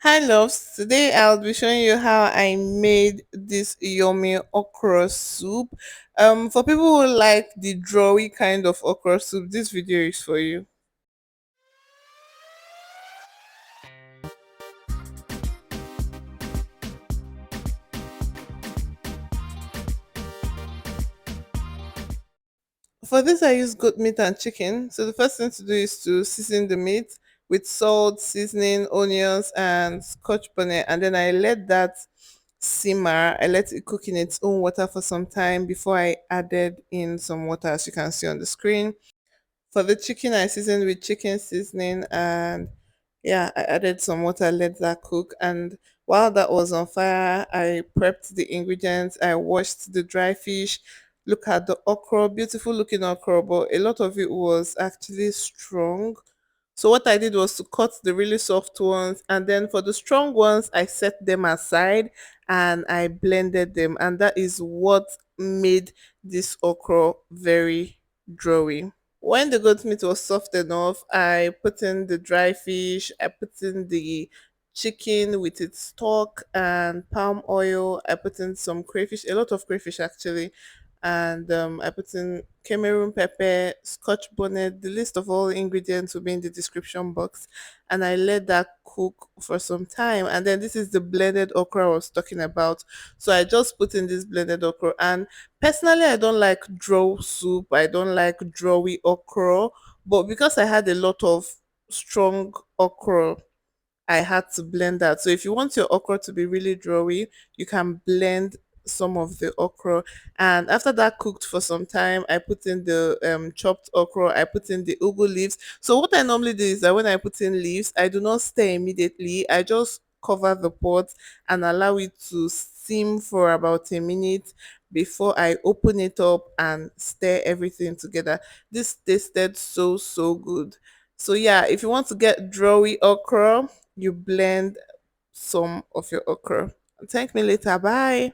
Hi loves, today I'll be showing you how I made this yummy okra soup. For people who like the drawy kind of okra soup, this video is for you. For this I use goat meat and chicken. So the first thing to do is to season the meat with salt, seasoning, onions and scotch bonnet, and then I let that simmer. I let it cook in its own water for some time before I added in some water, as you can see on the screen. For the chicken, I seasoned with chicken seasoning, and yeah, I added some water, let that cook. And while that was on fire, I prepped the ingredients. I washed the dry fish. Look at the okra, beautiful looking okra, but a lot of it was actually strong. So what I did was to cut the really soft ones, and then for the strong ones, I set them aside and I blended them, and that is what made this okra very drawy. When the goat meat was soft enough, I put in the dry fish, I put in the chicken with its stock and palm oil. I put in some crayfish, a lot of crayfish actually, and I put in Cameroon pepper, Scotch bonnet. The list of all ingredients will be in the description box, and I let that cook for some time. And then this is the blended okra I was talking about. So I just put in this blended okra, and personally, I don't like draw soup. I don't like drawy okra, but because I had a lot of strong okra, I had to blend that. So if you want your okra to be really drawy, you can blend some of the okra. And after that cooked for some time, I put in the chopped okra. I put in the ugu leaves. So what I normally do is that when I put in leaves, I do not stir immediately. I just cover the pot and allow it to steam for about a minute before I open it up and stir everything together. This tasted so good. So yeah, if you want to get drawy okra, you blend some of your okra. Thank me later. Bye.